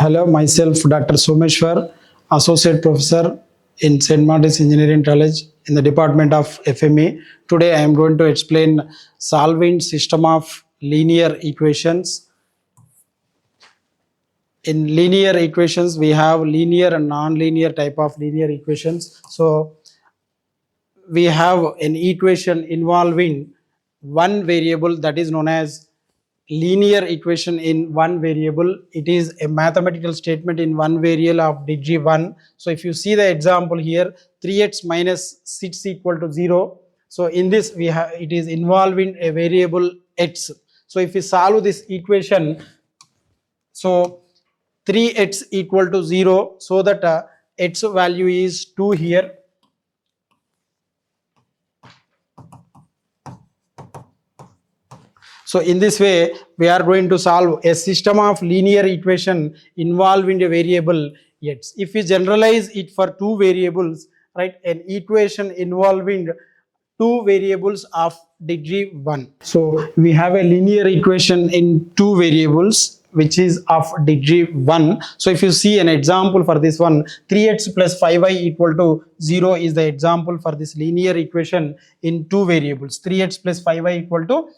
Hello, myself Dr. Someshwar, Associate Professor in St. Martin's Engineering College in the Department of FME. Today I am going to explain solving system of linear equations. In linear equations, we have linear and non-linear type of linear equations. So we have an equation involving one variable that is known as linear equation in one variable. It is a mathematical statement in one variable of degree 1. So if you see the example here, 3x minus 6 equal to 0. So in this we have, it is involving a variable x. So if we solve this equation, so 3x equal to 0, so that x value is 2 here. So in this way, we are going to solve a system of linear equation involving a variable x. If we generalize it for two variables, right, an equation involving two variables of degree 1. So we have a linear equation in two variables which is of degree 1. So if you see an example for this one, 3x plus 5y equal to 0 is the example for this linear equation in two variables. 3x plus 5y equal to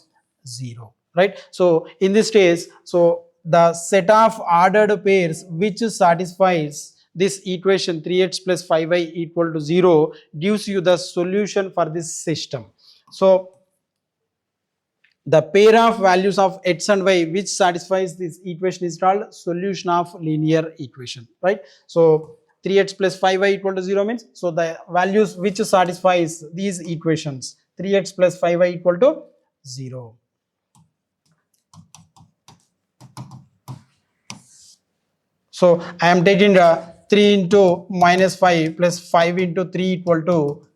0, right? So in this case, so the set of ordered pairs which satisfies this equation 3x plus 5y equal to 0 gives you the solution for this system. So the pair of values of x and y which satisfies this equation is called solution of linear equation, right? So 3x plus 5y equal to 0 means, so the values which satisfies these equations, 3x plus 5y equal to 0. So I am taking 3 into minus 5 plus 5 into 3 equal to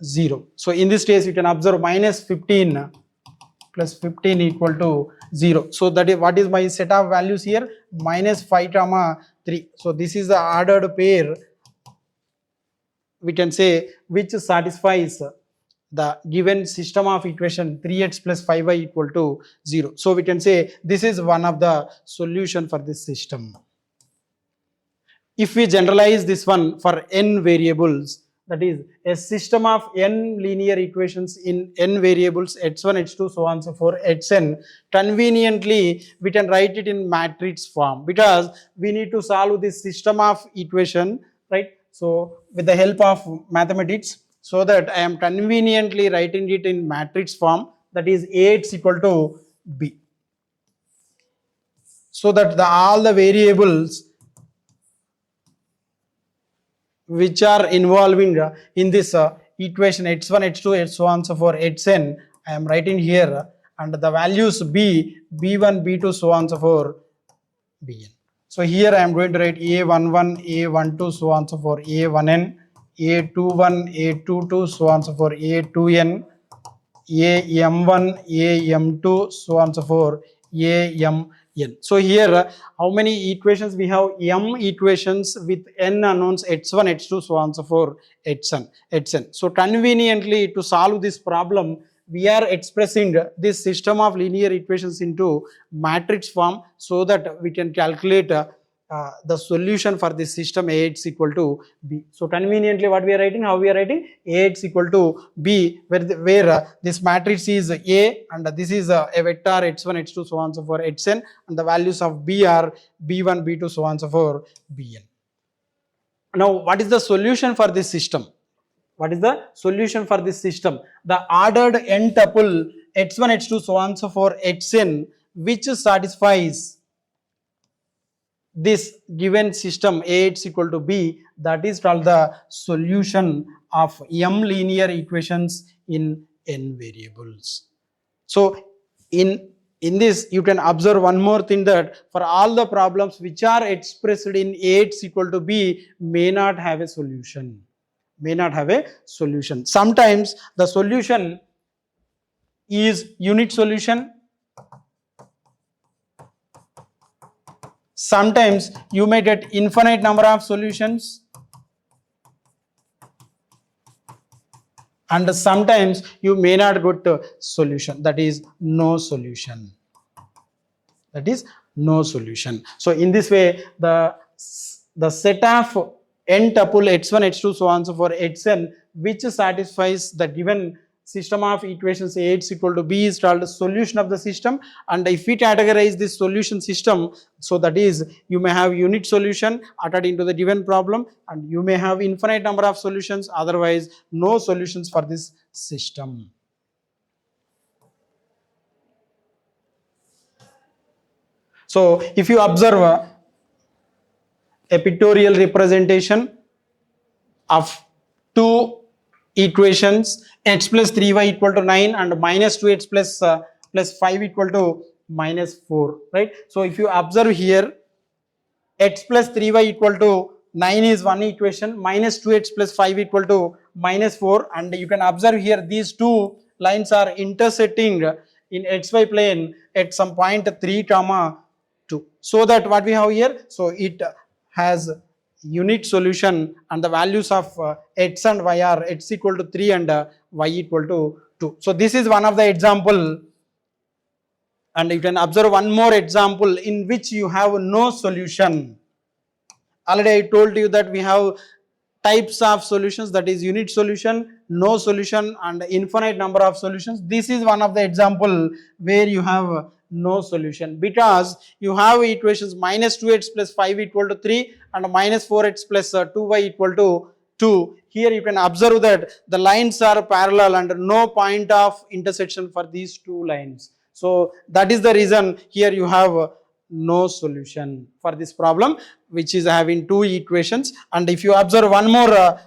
0. So in this case, you can observe minus 15 plus 15 equal to 0. So that is what is my set of values here? Minus 5 comma 3. So this is the ordered pair, we can say, which satisfies the given system of equation 3x plus 5y equal to 0. So we can say this is one of the solution for this system. If we generalize this one for n variables, that is a system of n linear equations in n variables h1, h2, so on so forth, hn, conveniently we can write it in matrix form because we need to solve this system of equation, right? So with the help of mathematics, so that I am conveniently writing it in matrix form, that is Ax equal to b, so that all the variables which are involving in this equation h1, h2, so on so forth, hn, I am writing here, and the values b, b1, b2, so on so forth, bn. So here I am going to write a11, a12, so on so forth, a1n, a21, a22, so on so forth, a2n, am1, am2, so on so forth, amn. So here how many equations we have? M equations with n unknowns h1, h2, so on so forth, hn. So conveniently to solve this problem, we are expressing this system of linear equations into matrix form so that we can calculate the solution for this system Ax equal to b. So conveniently what we are writing, how we are writing? Ax equal to b, where this matrix is A and this is a vector h1, h2, so on so forth, hn, and the values of b are b1, b2, so on so forth, bn. Now what is the solution for this system? What is the solution for this system? The ordered n tuple h1, h2, so on so forth, hn, which satisfies this given system Ax equal to b, that is called the solution of m linear equations in n variables. So in this you can observe one more thing, that for all the problems which are expressed in Ax equal to b may not have a solution, Sometimes the solution is unit solution, sometimes you may get infinite number of solutions, and sometimes you may not get a solution, that is no solution. no solution. So in this way, the set of n tuple h1, h2, so on and so forth, hn, which satisfies the given system of equations Ax equal to B is called solution of the system. And if we categorize this solution system, so that is, you may have unit solution according to the given problem, and you may have infinite number of solutions, otherwise no solutions for this system. So if you observe a pictorial representation of two equations, x plus 3y equal to 9 and minus 2x plus 5 equal to minus 4, right? So if you observe here, x plus 3y equal to 9 is one equation, minus 2x plus 5 equal to minus 4, and you can observe here these two lines are intersecting in xy plane at some point 3 comma 2. So that what we have here, so it has unit solution, and the values of x and y are x equal to 3 and y equal to 2. So this is one of the example, and you can observe one more example in which you have no solution. Already I told you that we have types of solutions, that is unit solution, no solution, and infinite number of solutions. This is one of the example where you have no solution, because you have equations minus 2x plus 5 equal to 3 and minus 4x plus 2y equal to 2. Here you can observe that the lines are parallel and no point of intersection for these two lines. So that is the reason here you have no solution for this problem, which is having two equations. And if you observe one more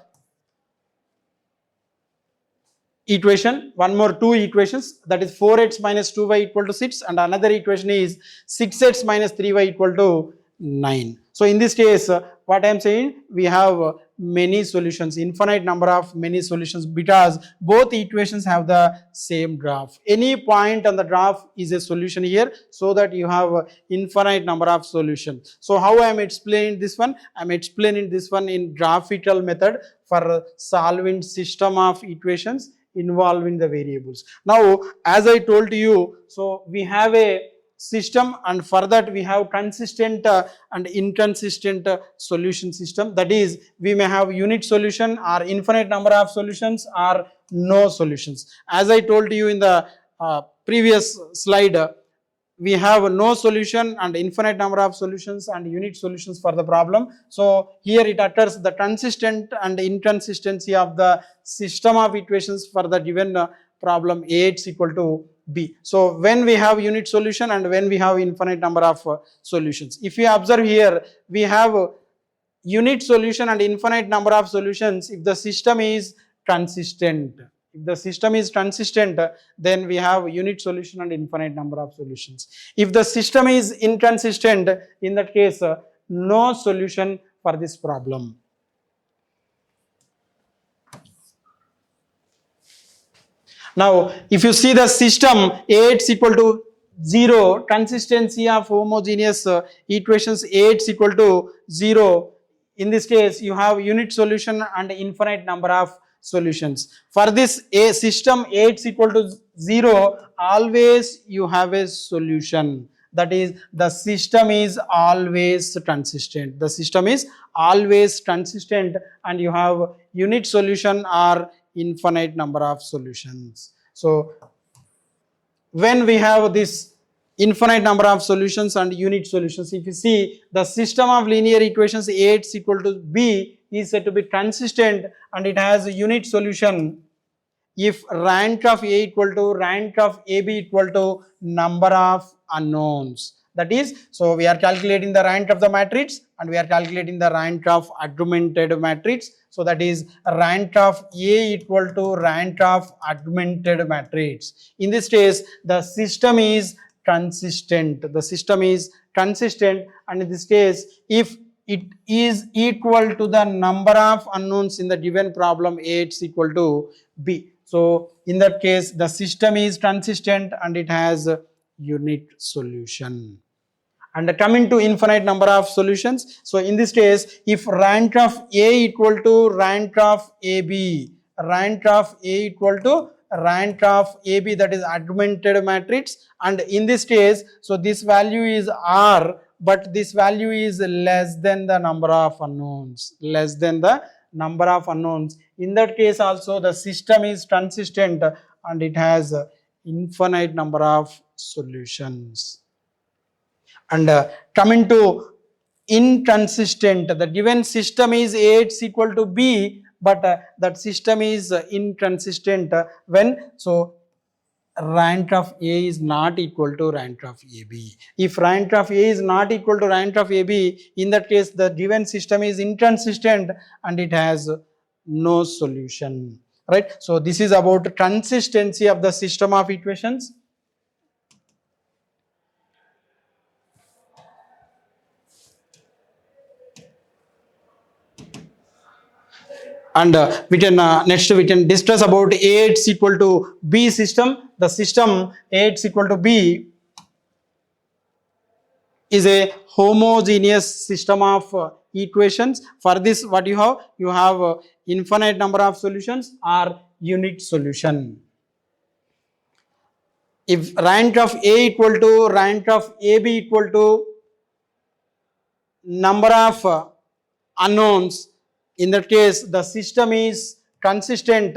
two equations, that is 4x minus 2y equal to 6, and another equation is 6x minus 3y equal to 9. So in this case, what I am saying, we have many solutions, infinite number of many solutions, because both equations have the same graph. Any point on the graph is a solution here, so that you have infinite number of solutions. So how I am explaining this one? I am explaining this one in graphical method for solving system of equations involving the variables. Now, as I told you, so we have a system, and for that we have consistent and inconsistent solution system. That is, we may have unit solution or infinite number of solutions or no solutions. As I told you in the previous slide, we have no solution and infinite number of solutions and unit solutions for the problem. So here it occurs the consistent and inconsistency of the system of equations for the given problem Ax equal to B. So when we have unit solution and when we have infinite number of solutions. If you observe here, we have unit solution and infinite number of solutions if the system is consistent. If the system is consistent, then we have unit solution and infinite number of solutions. If the system is inconsistent, in that case, no solution for this problem. Now, if you see the system Ax equal to 0, consistency of homogeneous equations Ax equal to 0, in this case, you have unit solution and infinite number of solutions. For this a system Ax equal to 0, always you have a solution. That is, the system is always consistent. The system is always consistent, and you have unit solution or infinite number of solutions. So when we have this infinite number of solutions and unit solutions, if you see the system of linear equations Ax equal to B is said to be consistent, and it has a unit solution if rank of A equal to rank of AB equal to number of unknowns. That is, so we are calculating the rank of the matrix and we are calculating the rank of augmented matrix. So that is rank of A equal to rank of augmented matrix. In this case, the system is consistent. The system is consistent, and in this case, if it is equal to the number of unknowns in the given problem Ax equal to B. So in that case, the system is consistent and it has a unit solution. And coming to infinite number of solutions, so in this case, if rank of A equal to rank of AB, rank of A equal to rank of AB, that is augmented matrix, and in this case, so this value is R, but this value is less than the number of unknowns, less than the number of unknowns. In that case also the system is consistent and it has infinite number of solutions. And coming to inconsistent, the given system is Ax equal to B, but that system is inconsistent when, so rank of A is not equal to rank of AB. If rank of A is not equal to rank of AB, in that case the given system is inconsistent and it has no solution, right? So this is about consistency of the system of equations. And we can next we can discuss about Ax equal to B system. The system Ax equal to B is a homogeneous system of equations. For this, what you have? You have infinite number of solutions or unit solution. If rank of A equal to rank of AB equal to number of unknowns, in that case the system is consistent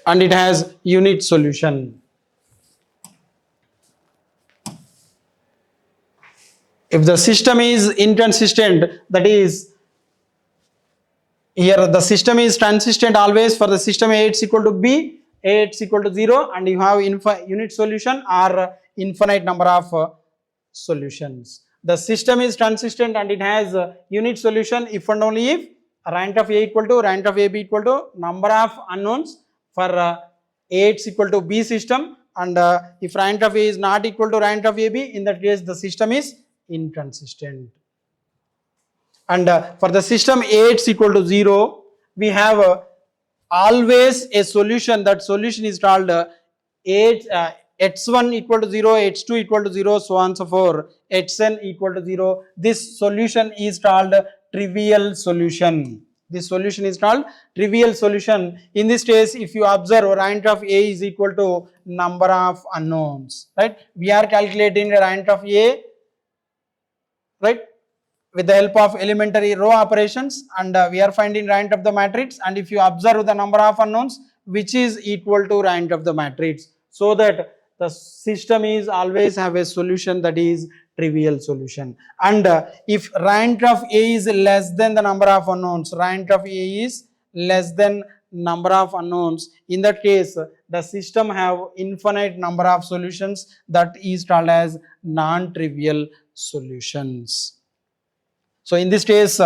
and it has unit solution. If the system is inconsistent, that is, here the system is consistent always for the system Ax equal to B, Ax equal to 0, and you have unit solution or infinite number of solutions. The system is consistent and it has unit solution if and only if rank of A equal to rank of AB equal to number of unknowns for Ax equal to B system, and if rank of A is not equal to rank of AB, in that case the system is inconsistent. And for the system Ax equal to 0, we have always a solution. That solution is called x1 equal to 0, x2 equal to 0, so on and so forth, xn equal to 0. This solution is called trivial solution. This solution is called trivial solution. In this case, if you observe, rank of A is equal to number of unknowns, right? We are calculating the rank of A, right, with the help of elementary row operations, and we are finding rank of the matrix, and if you observe the number of unknowns, which is equal to rank of the matrix, so that the system is always have a solution, that is trivial solution. And if rank of A is less than the number of unknowns, rank of A is less than number of unknowns, in that case the system have infinite number of solutions, that is called as non-trivial solutions. So in this case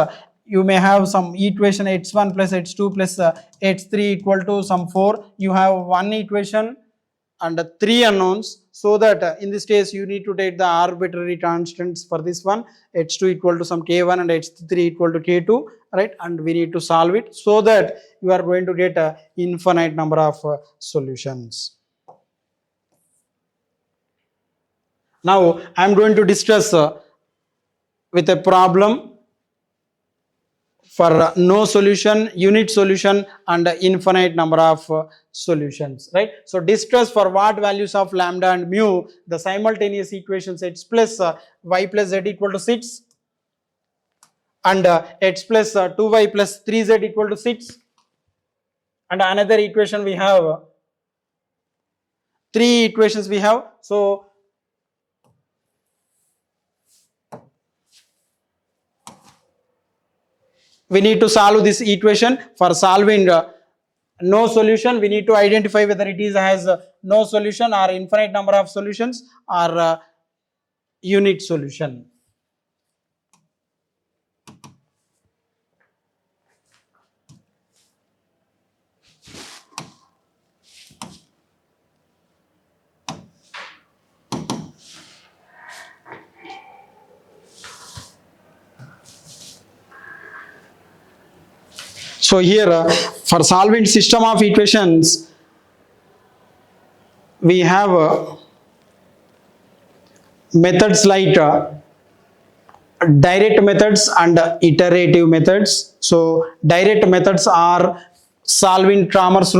you may have some equation x1 plus x2 plus x3 equal to some 4. You have one equation and 3 unknowns, so that in this case you need to take the arbitrary constants for this one, h2 equal to some k1 and h3 equal to k2, right, and we need to solve it, so that you are going to get a infinite number of solutions. Now I am going to discuss with a problem for no solution, unit solution, and infinite number of solutions, right? So discuss for what values of lambda and mu the simultaneous equations x plus y plus z equal to 6 and x plus 2y plus 3z equal to 6, and another equation we have, 3 equations we have. So we need to solve this equation. For solving no solution, we need to identify whether it is has no solution or infinite number of solutions or unit solution. So here for solving system of equations, we have methods like direct methods and iterative methods. So direct methods are solving by Cramer's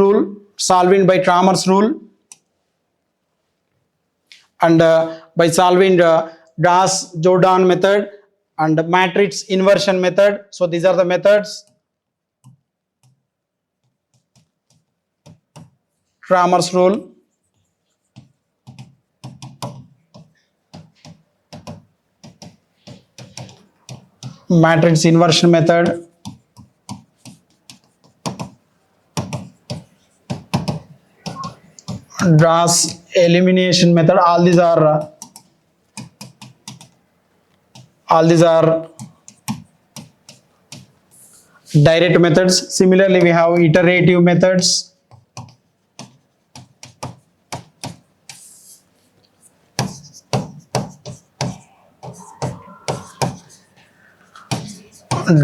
rule, and by solving Gauss-Jordan method and matrix inversion method. So these are the methods. Cramer's rule, matrix inversion method, Gauss elimination method. All these are direct methods. Similarly, we have iterative methods.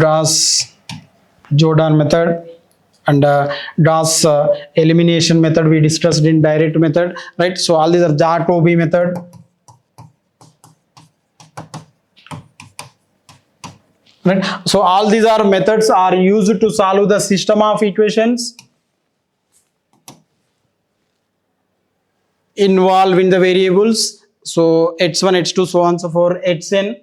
Gauss-Jordan method and Gauss elimination method we discussed in direct method, right? So all these are Jacobi method. Right? So all these are methods are used to solve the system of equations involving the variables. So h1, h2, so on so forth, hn.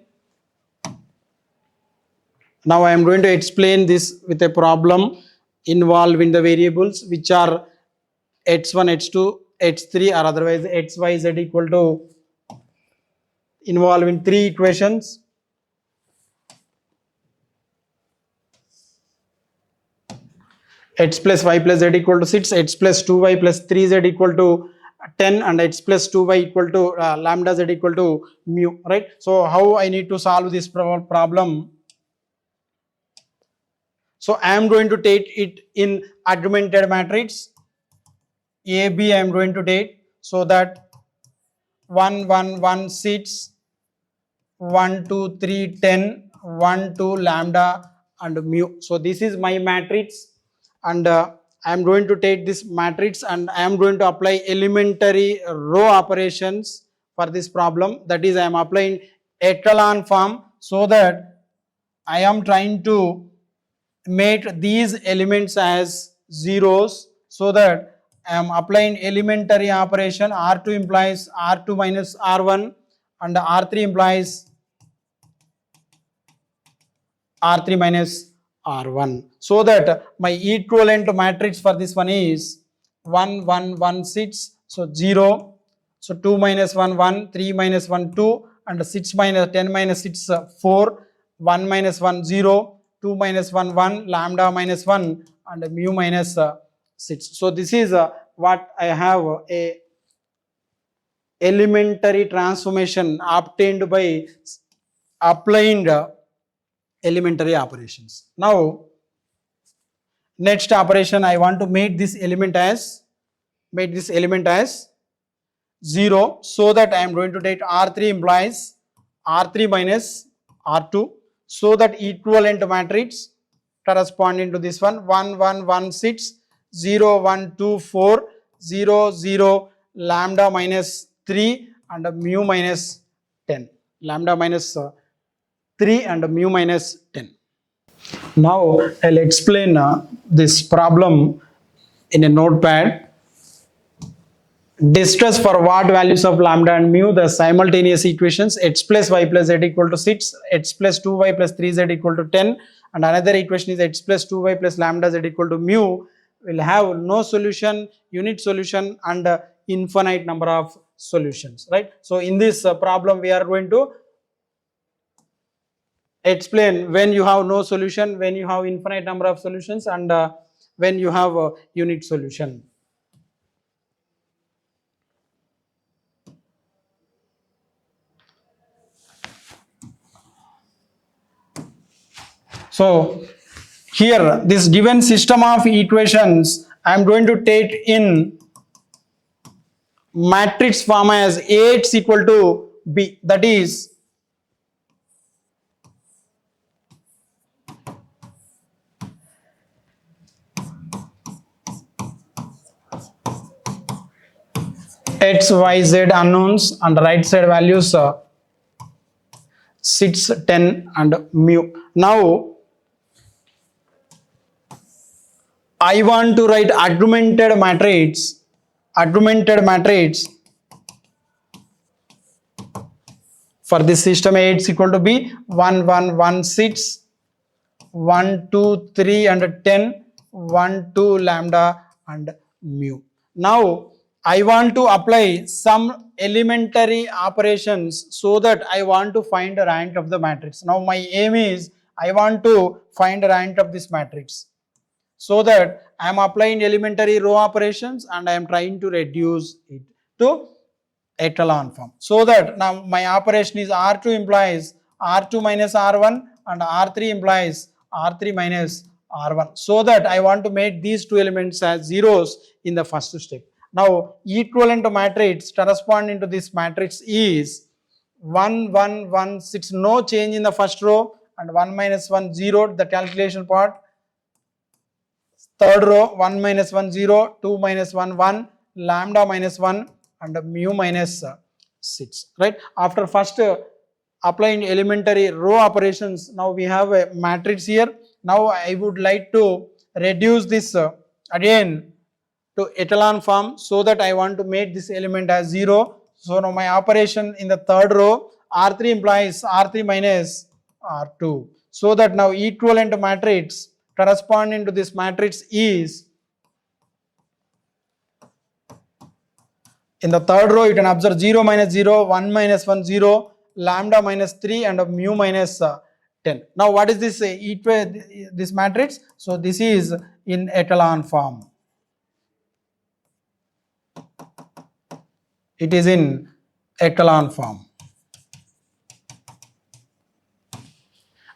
Now I am going to explain this with a problem involving the variables which are h1, h2, h3, or otherwise x, y, z equal to involving three equations. X plus y plus z equal to 6, x plus 2y plus 3z equal to 10, and x plus 2y equal to lambda z equal to mu, right? So how I need to solve this problem? So I am going to take it in augmented matrix. A, B I am going to take, so that 1, 1, 1, 6, 1, 2, 3, 10, 1, 2, lambda and mu. So this is my matrix, and I am going to take this matrix and I am going to apply elementary row operations for this problem. That is, I am applying echelon form, so that I am trying to make these elements as zeros, so that I am applying elementary operation. R2 implies R2 minus R1 and R3 implies R3 minus R1, so that my equivalent matrix for this one is 1, 1, 1, 6, so 0, so 2 minus 1, 1, 3 minus 1, 2, and 6 minus 10 minus 6, 4, 1 minus 1, 0, 2 minus 1, 1, lambda minus 1, and mu minus 6. So this is what I have a elementary transformation obtained by applying elementary operations. Now next operation, I want to make this element as 0, so that I am going to take R3 implies R3 minus R2, so that equivalent matrix corresponding to this one 1, 1, 1, 6, 0, 1, 2, 4, 0, 0, lambda minus 3 and mu minus 10, lambda minus 3 and mu minus 10. Now I'll explain this problem in a notepad. Distress for what values of lambda and mu the simultaneous equations x plus y plus z equal to 6, x plus 2y plus 3z equal to 10, and another equation is x plus 2y plus lambda z equal to mu will have no solution, unit solution, and infinite number of solutions, right? So in this problem we are going to explain when you have no solution, when you have infinite number of solutions, and when you have a unit solution. So here this given system of equations I am going to take in matrix form as Ax equal to B, that is x, y, z unknowns and right side values sits 10 and mu. Now I want to write augmented matrix for this system A. It's equal to be 1 1 1 6 1 2 3 and 10 1 2 lambda and mu. Now I want to apply some elementary operations so that I want to find the rank of the matrix. Now my aim is I want to find the rank of this matrix. So that I am applying elementary row operations and I am trying to reduce it to echelon form. So that now my operation is R2 implies R2 minus R1 and R3 implies R3 minus R1. So that I want to make these two elements as zeros in the first step. Now equivalent matrix corresponding to this matrix is 1 1 1 6, no change in the first row, and 1 minus 1 0, the calculation part. Third row 1 minus 1 0, 2 minus 1 1, lambda minus 1 and mu minus 6, right? After first applying elementary row operations, now we have a matrix here. Now I would like to reduce this again to echelon form, so that I want to make this element as 0. So now my operation in the third row, R3 implies R3 minus R2. So that now equivalent matrix corresponding to this matrix is, in the third row you can observe 0 minus 0, 1 minus 1 0, lambda minus 3 and mu minus 10. Now what is this this matrix? So this is in echelon form. It is in echelon form.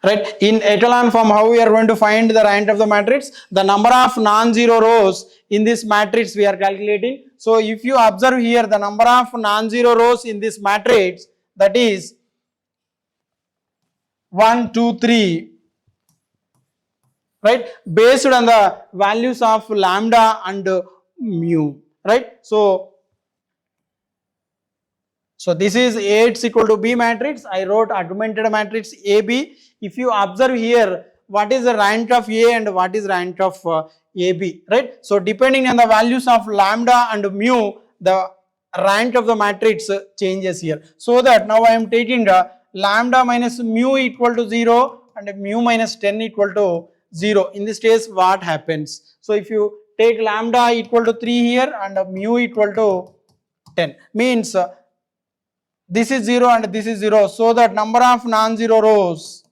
Right? In echelon form, how we are going to find the rank of the matrix? The number of non-zero rows in this matrix we are calculating. So if you observe here, the number of non-zero rows in this matrix, that is 1 2 3, right, based on the values of lambda and mu, right? So this is A, it's equal to B matrix. I wrote augmented matrix AB. If you observe here, what is the rank of A and what is rank of AB, right? So depending on the values of lambda and mu, the rank of the matrix changes here. So that now I am taking lambda minus mu equal to 0 and mu minus 10 equal to 0. In this case, what happens? So if you take lambda equal to 3 here and mu equal to 10, means this is 0 and this is 0. So that number of non-zero rows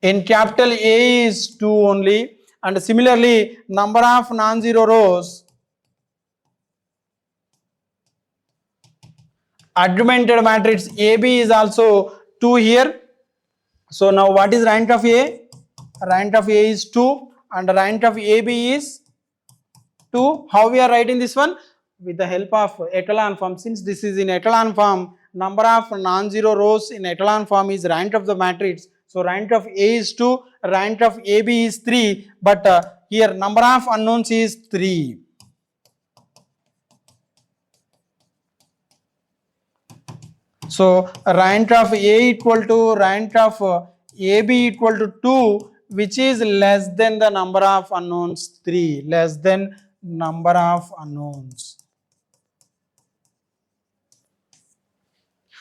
in capital A is 2 only, and similarly number of non-zero rows augmented matrix AB is also 2 here. So now what is rank of A? Rank of A is 2 and rank of AB is 2. How we are writing this one? With the help of echelon form. Since this is in echelon form, number of non-zero rows in echelon form is rank of the matrix. So rank of A is 2, rank of AB is 3, but here number of unknowns is 3. So rank of A equal to rank of AB equal to 2, which is less than the number of unknowns 3, less than number of unknowns.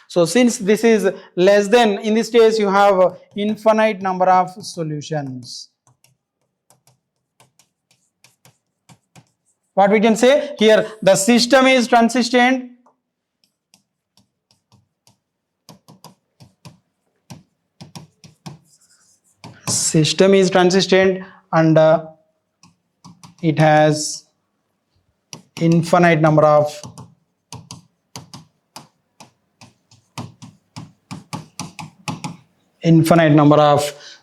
So since this is less than, in this case you have infinite number of solutions. What we can say here, the system is consistent. System is consistent and it has infinite number of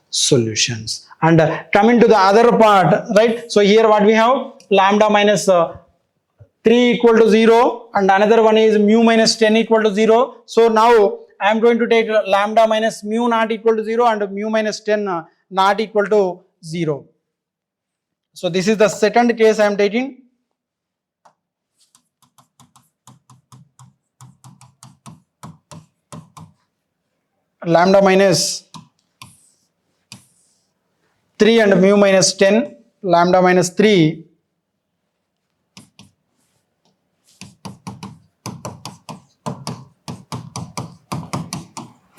solutions. And coming to the other part, right? So here what we have, lambda minus 3 equal to 0 and another one is mu minus 10 equal to 0. So now I am going to take lambda minus mu not equal to 0 and mu minus 10 not equal to 0. So this is the second case I am taking. lambda minus 3 and mu minus 10, lambda minus 3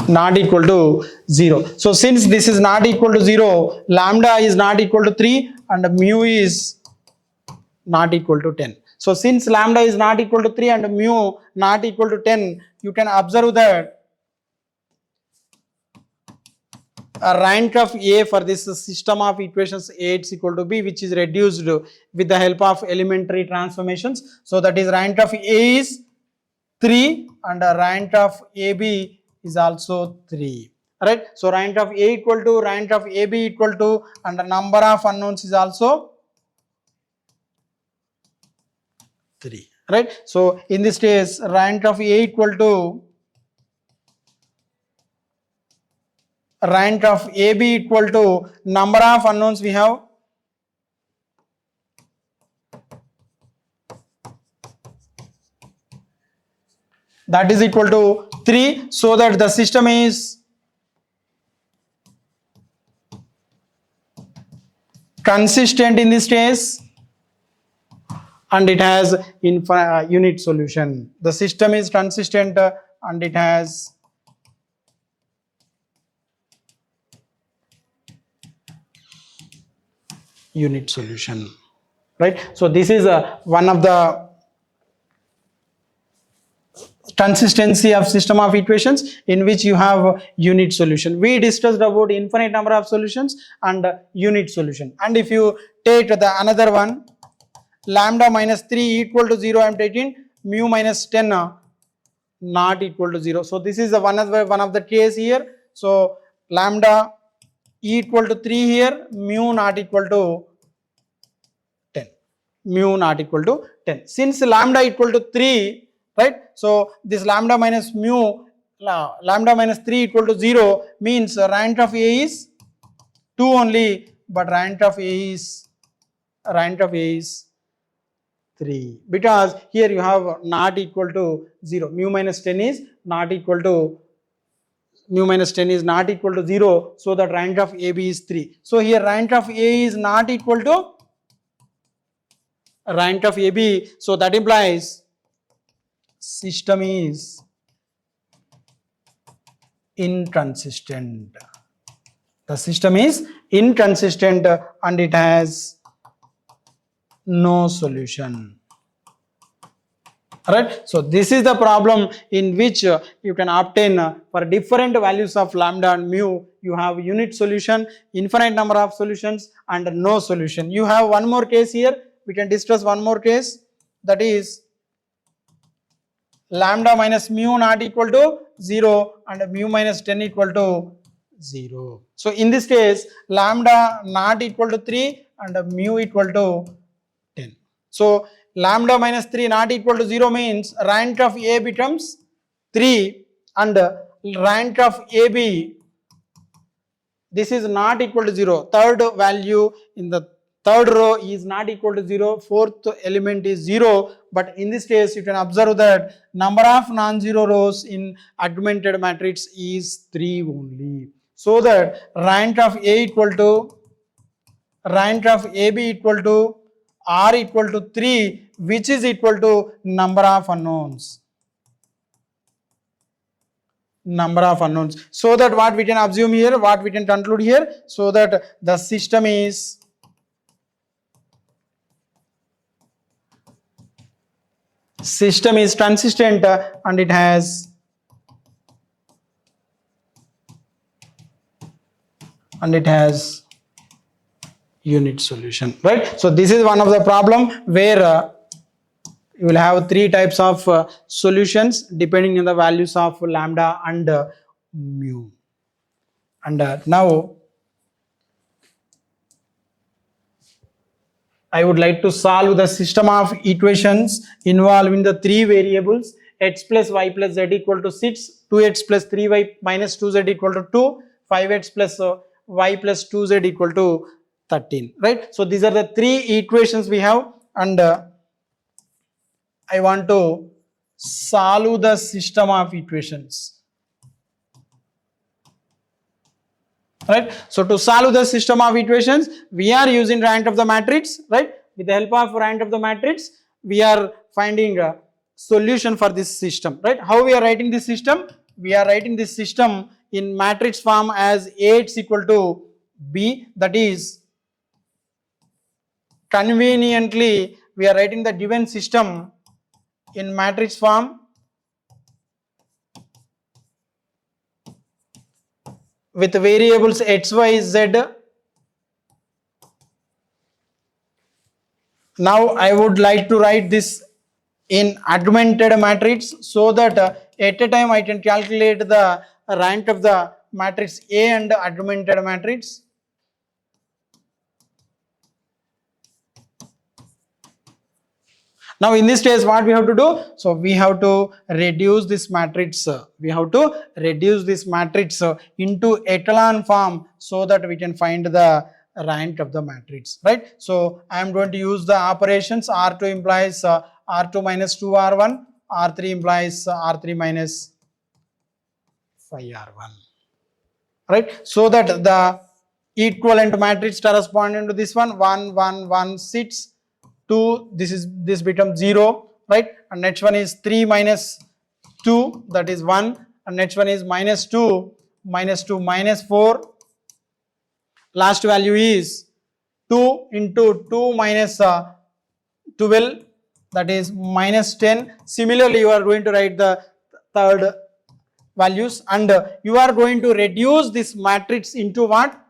not equal to 0. So since this is not equal to 0, lambda is not equal to 3 and mu is not equal to 10. So since lambda is not equal to 3 and mu not equal to 10, you can observe that a rank of A for this system of equations A is equal to B, which is reduced with the help of elementary transformations. So that is rank of A is 3 and rank of AB is also 3. Right? So rank of A equal to rank of AB equal to, and the number of unknowns is also 3. Right? So in this case, rank of A equal to rank of AB equal to number of unknowns we have that is equal to 3, so that the system is consistent in this case and it has unit solution. The system is consistent and it has unit solution. Right? So this is one of the consistency of system of equations in which you have unit solution. We discussed about infinite number of solutions and unit solution. And if you take the another one, lambda minus 3 equal to 0, I am taking mu minus 10 not equal to 0. So this is the one of the case here. So lambda equal to 3 here, mu not equal to 10. Mu not equal to 10. Since lambda equal to 3, right? So this lambda minus mu, lambda minus 3 equal to 0 means rank of A is 2 only, but rank of A is 3, because here you have not equal to 0. Mu minus 10 is not equal to 0, so that rank of AB is 3. So here rank of A is not equal to rank of AB, so that implies system is inconsistent. The system is inconsistent and it has no solution. Right? So this is the problem in which you can obtain for different values of lambda and mu, you have unit solution, infinite number of solutions and no solution. You have one more case here. We can discuss one more case, that is lambda minus mu not equal to 0 and mu minus 10 equal to 0. So in this case, lambda not equal to 3 and mu equal to 10. So lambda minus 3 not equal to 0 means rank of A becomes 3 and rank of AB, this is not equal to 0. Third value in the third row is not equal to 0. Fourth element is 0. But in this case, you can observe that number of non-zero rows in augmented matrix is 3 only. So that rank of A equal to rank of AB equal to R equal to 3, which is equal to number of unknowns. Number of unknowns. So that what we can assume here, what we can conclude here, so that the system is consistent and it has unit solution. Right? So this is one of the problem where you will have 3 types of solutions depending on the values of lambda and mu. And now I would like to solve the system of equations involving the 3 variables x plus y plus z equal to 6, 2x plus 3y minus 2z equal to 2, 5x plus y plus 2z equal to 13. Right? So these are the 3 equations we have, and I want to solve the system of equations. right? So to solve the system of equations, we are using rank of the matrix, right? With the help of rank of the matrix, we are finding a solution for this system, right? How we are writing this system? We are writing this system in matrix form as Ax equal to B, that is conveniently we are writing the given system in matrix form with variables x, y, z. Now I would like to write this in augmented matrix so that at a time I can calculate the rank of the matrix A and augmented matrix. Now in this case what we have to do? So we have to reduce this matrix. We have to reduce this matrix into echelon form so that we can find the rank of the matrix, right? So I am going to use the operations. R2 implies R2 minus 2R1, R3 implies R3 minus 5R1, right? So that the equivalent matrix corresponding to this one, 1, 1, 1, 6, 2, this becomes 0, right? And next one is 3 minus 2, that is 1, and next one is minus 2, minus 2, minus 4. Last value is 2 into 2 minus 12, that is minus 10. Similarly, you are going to write the third values, and you are going to reduce this matrix into what?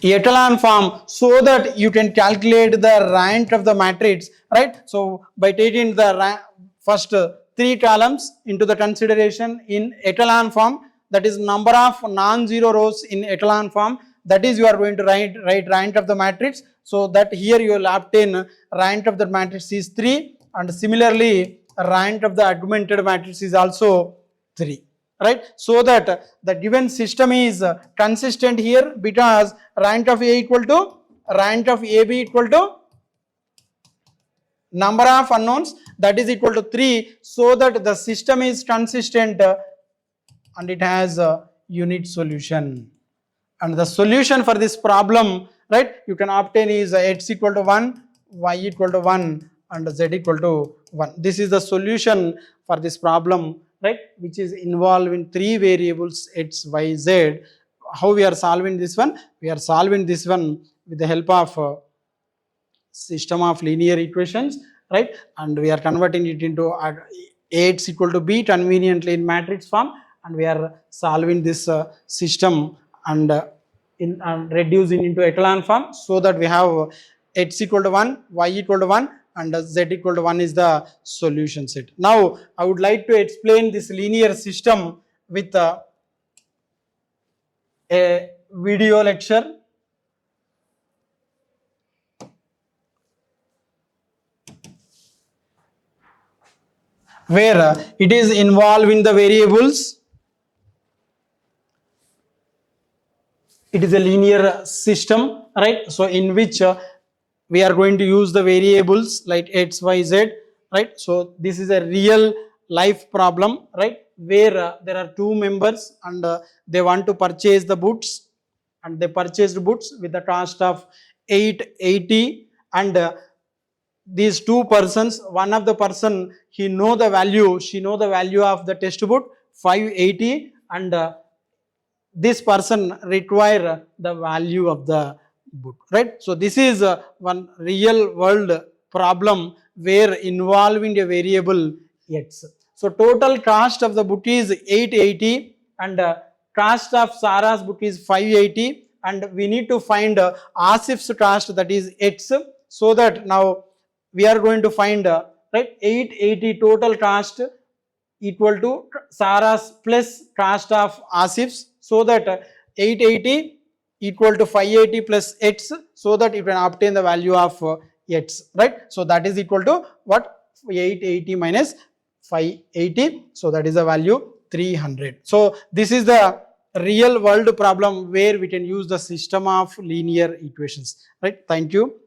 Echelon form, so that you can calculate the rank of the matrix, right? So by taking the first 3 columns into the consideration in echelon form, that is number of non-zero rows in echelon form, that is you are going to write rank of the matrix, so that here you will obtain rank of the matrix is 3, and similarly rank of the augmented matrix is also 3. Right, so that the given system is consistent here, because rank of A equal to rank of AB equal to number of unknowns, that is equal to 3, so that the system is consistent and it has a unit solution. And the solution for this problem, right, you can obtain is x equal to 1, y equal to 1, and z equal to 1. This is the solution for this problem, right, which is involving 3 variables x, y, z. How we are solving this one? We are solving this one with the help of system of linear equations, right, and we are converting it into Ax equal to B conveniently in matrix form, and we are solving this system and reducing into echelon form, so that we have x equal to 1, y equal to 1, and z equal to 1 is the solution set. Now I would like to explain this linear system with a video lecture. Where it is involving the variables. It is a linear system, right? So in which we are going to use the variables like x, y, z, right? So this is a real life problem, right, where there are 2 members and they want to purchase the boots, and they purchased boots with the cost of 880, and these 2 persons, one of the person, she know the value of the test boot 580, and this person require the value of the boot, right? So this is one real world problem where involving a variable x. So total cost of the book is 880, and cost of Sarah's book is 580, and we need to find Asif's cost, that is x. So that now we are going to find right, 880 total cost equal to Sarah's plus cost of Asif's, so that 880 equal to 580 plus x, so that you can obtain the value of x, right? So that is equal to what? 880 minus 580, so that is the value 300. So this is the real world problem where we can use the system of linear equations, right? Thank you.